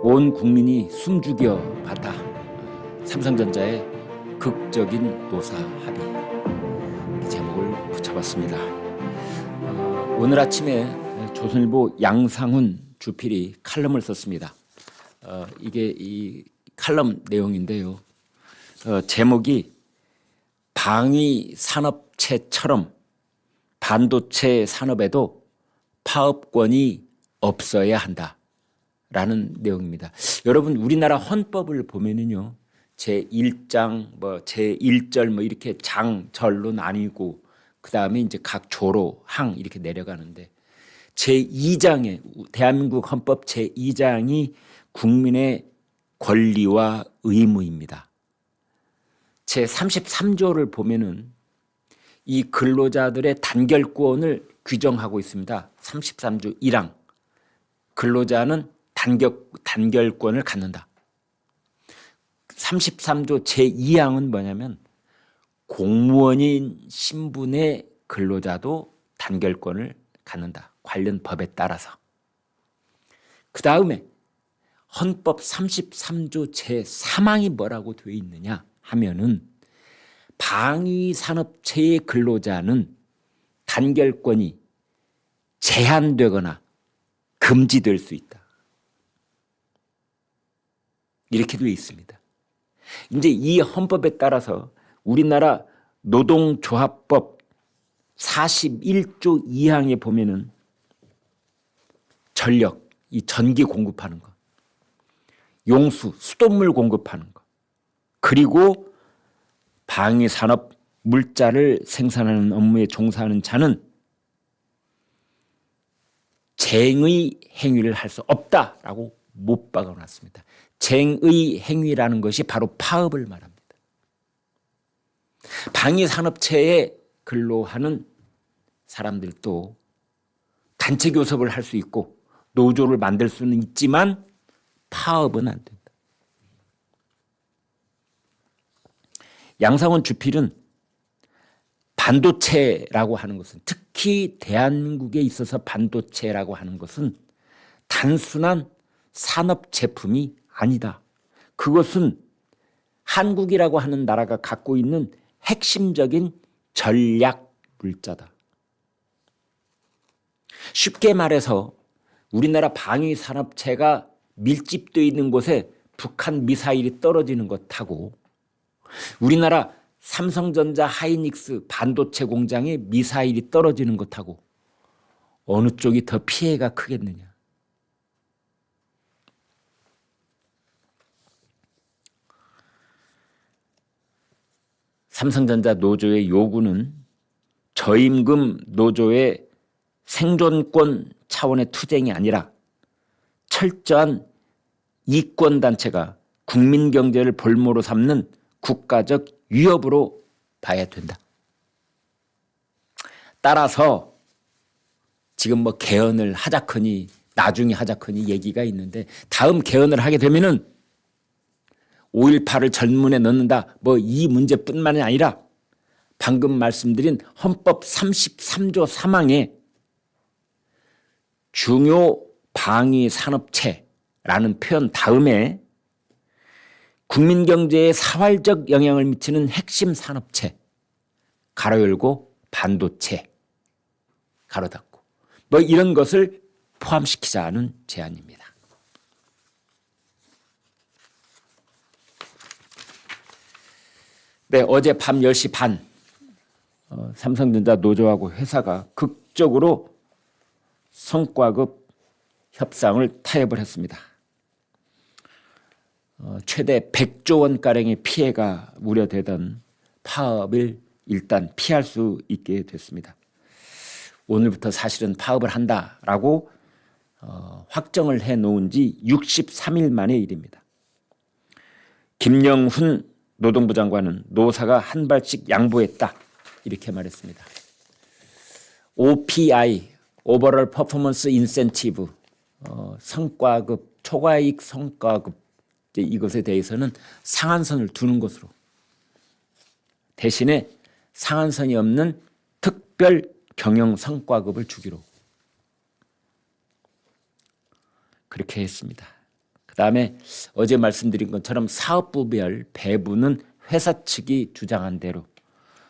온 국민이 숨죽여 봤다. 삼성전자의 극적인 노사 합의, 이 제목을 붙여봤습니다. 오늘 아침에 조선일보 양상훈 주필이 칼럼을 썼습니다. 이게 이 칼럼 내용인데요. 제목이 방위 산업체처럼 반도체 산업에도 파업권이 없어야 한다라는 내용입니다. 여러분, 우리나라 헌법을 보면은요, 제1장, 제1절 이렇게 장, 절로 나뉘고 그 다음에 이제 각 조로, 항 이렇게 내려가는데 제2장에 대한민국 헌법 제2장이 국민의 권리와 의무입니다. 제33조를 보면은 이 근로자들의 단결권을 규정하고 있습니다. 33조 1항. 근로자는 단결권을 갖는다. 33조 제2항은 뭐냐면 공무원인 신분의 근로자도 단결권을 갖는다. 관련 법에 따라서. 그 다음에 헌법 33조 제3항이 뭐라고 되어 있느냐 하면은 방위산업체의 근로자는 단결권이 제한되거나 금지될 수 있다. 이렇게 되어 있습니다. 이제 이 헌법에 따라서 우리나라 노동조합법 41조 2항에 보면은 전력, 이 전기 공급하는 거, 용수, 수돗물 공급하는 거, 그리고 방위산업 물자를 생산하는 업무에 종사하는 자는 쟁의 행위를 할 수 없다라고 못 박아놨습니다. 쟁의 행위라는 것이 바로 파업을 말합니다. 방위산업체에 근로하는 사람들도 단체 교섭을 할 수 있고 노조를 만들 수는 있지만 파업은 안 된다. 양상훈 주필은 반도체라고 하는 것은, 특히 대한민국에 있어서 반도체라고 하는 것은 단순한 산업 제품이 아니다. 그것은 한국이라고 하는 나라가 갖고 있는 핵심적인 전략 물자다. 쉽게 말해서 우리나라 방위 산업체가 밀집되어 있는 곳에 북한 미사일이 떨어지는 것하고 우리나라 삼성전자 하이닉스 반도체 공장에 미사일이 떨어지는 것하고 어느 쪽이 더 피해가 크겠느냐. 삼성전자 노조의 요구는 저임금 노조의 생존권 차원의 투쟁이 아니라 철저한 이권단체가 국민경제를 볼모로 삼는 국가적 위협으로 봐야 된다. 따라서 지금 개헌을 하자커니 나중에 하자커니 얘기가 있는데, 다음 개헌을 하게 되면은 5.18을 전문에 넣는다, 이 문제뿐만이 아니라 방금 말씀드린 헌법 33조 3항에 중요 방위 산업체라는 표현 다음에 국민경제에 사활적 영향을 미치는 핵심 산업체, 가로 열고 반도체, 가로 닫고, 이런 것을 포함시키자는 제안입니다. 네, 어제 밤 10시 반 삼성전자 노조하고 회사가 극적으로 성과급 협상을 타협을 했습니다. 최대 100조 원가량의 피해가 우려되던 파업을 일단 피할 수 있게 됐습니다. 오늘부터 사실은 파업을 한다라고 확정을 해놓은 지 63일 만의 일입니다. 김영훈 노동부 장관은 노사가 한 발씩 양보했다, 이렇게 말했습니다. OPI, 오버럴 퍼포먼스 인센티브, 성과급, 초과이익 성과급, 이것에 대해서는 상한선을 두는 것으로, 대신에 상한선이 없는 특별 경영 성과급을 주기로 그렇게 했습니다. 그다음에 어제 말씀드린 것처럼 사업부별 배분은 회사 측이 주장한 대로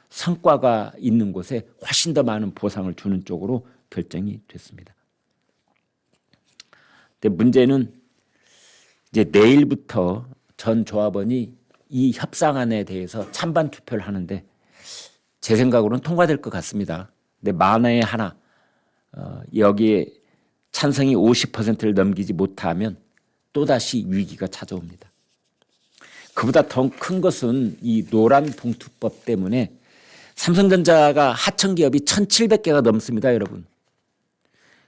성과가 있는 곳에 훨씬 더 많은 보상을 주는 쪽으로 결정이 됐습니다. 근데 문제는 이제 내일부터 전 조합원이 이 협상안에 대해서 찬반 투표를 하는데 제 생각으로는 통과될 것 같습니다. 근데 만에 하나 여기에 찬성이 50%를 넘기지 못하면 또다시 위기가 찾아옵니다. 그보다 더 큰 것은 이 노란 봉투법 때문에 삼성전자가 하청기업이 1,700개가 넘습니다, 여러분.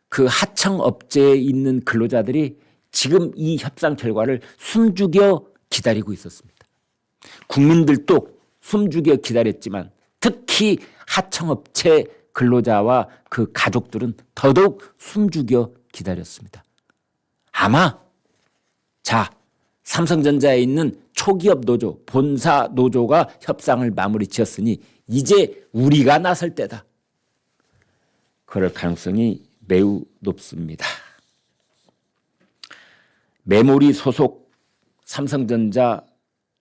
그 하청업체에 있는 근로자들이 지금 이 협상 결과를 숨죽여 기다리고 있었습니다. 국민들도 숨죽여 기다렸지만 특히 하청업체 근로자와 그 가족들은 더더욱 숨죽여 기다렸습니다. 아마 삼성전자에 있는 초기업 노조, 본사 노조가 협상을 마무리 지었으니 이제 우리가 나설 때다. 그럴 가능성이 매우 높습니다. 메모리 소속 삼성전자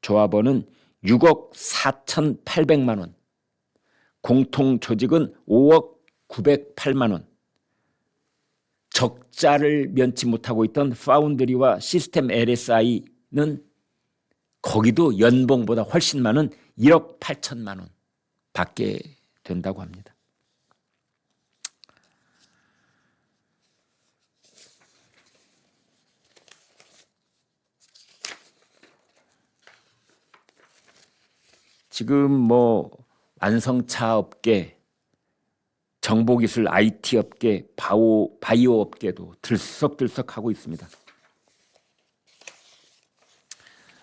조합원은 6억 4,800만 원, 공통 조직은 5억 908만 원, 적자를 면치 못하고 있던 파운드리와 시스템 LSI는 거기도 연봉보다 훨씬 많은 1억 8천만 원 받게 된다고 합니다. 지금 완성차 업계, 정보기술 IT 업계, 바이오 업계도 들썩들썩하고 있습니다.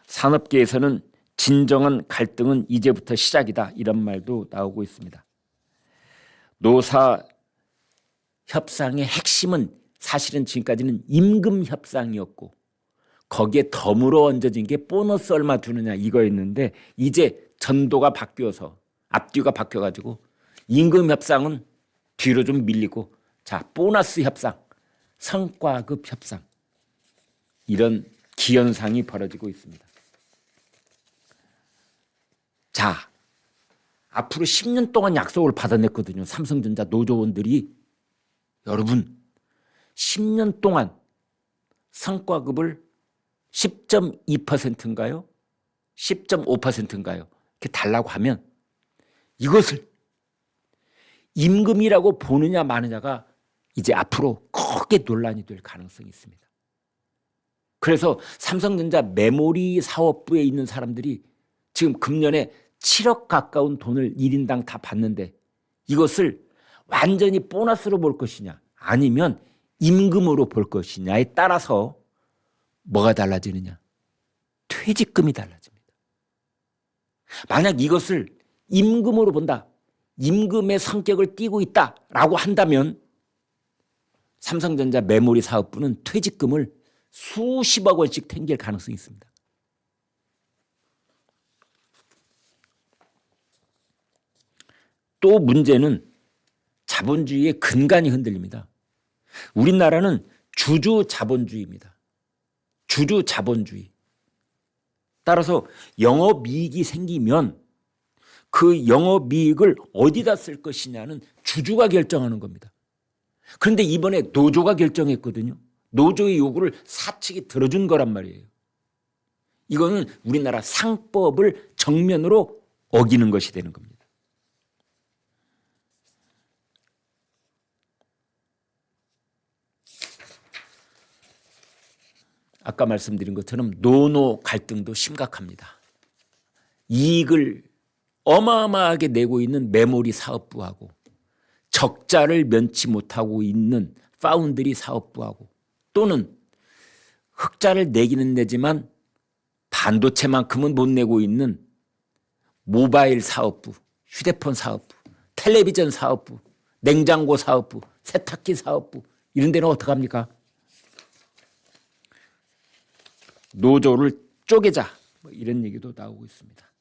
산업계에서는 진정한 갈등은 이제부터 시작이다, 이런 말도 나오고 있습니다. 노사 협상의 핵심은 사실은 지금까지는 임금 협상이었고 거기에 덤으로 얹어진 게 보너스 얼마 주느냐 이거였는데 이제 전도가 바뀌어서 앞뒤가 바뀌어가지고 임금 협상은 뒤로 좀 밀리고 보너스 협상, 성과급 협상 이런 기현상이 벌어지고 있습니다. 앞으로 10년 동안 약속을 받아냈거든요. 삼성전자 노조원들이. 여러분 10년 동안 성과급을 10.2%인가요? 10.5%인가요? 이렇게 달라고 하면 이것을 임금이라고 보느냐 마느냐가 이제 앞으로 크게 논란이 될 가능성이 있습니다. 그래서 삼성전자 메모리 사업부에 있는 사람들이 지금 금년에 7억 가까운 돈을 1인당 다 받는데 이것을 완전히 보너스로 볼 것이냐 아니면 임금으로 볼 것이냐에 따라서 뭐가 달라지느냐? 퇴직금이 달라집니다. 만약 이것을 임금으로 본다, 임금의 성격을 띠고 있다라고 한다면 삼성전자 메모리 사업부는 퇴직금을 수십억 원씩 탱길 가능성이 있습니다. 또 문제는 자본주의의 근간이 흔들립니다. 우리나라는 주주 자본주의입니다. 주주 자본주의. 따라서 영업이익이 생기면 그 영업이익을 어디다 쓸 것이냐는 주주가 결정하는 겁니다. 그런데 이번에 노조가 결정했거든요. 노조의 요구를 사측이 들어준 거란 말이에요. 이거는 우리나라 상법을 정면으로 어기는 것이 되는 겁니다. 아까 말씀드린 것처럼 노노 갈등도 심각합니다. 이익을 어마어마하게 내고 있는 메모리 사업부하고 적자를 면치 못하고 있는 파운드리 사업부하고 또는 흑자를 내기는 내지만 반도체만큼은 못 내고 있는 모바일 사업부, 휴대폰 사업부, 텔레비전 사업부, 냉장고 사업부, 세탁기 사업부 이런 데는 어떡합니까? 노조를 쪼개자 이런 얘기도 나오고 있습니다.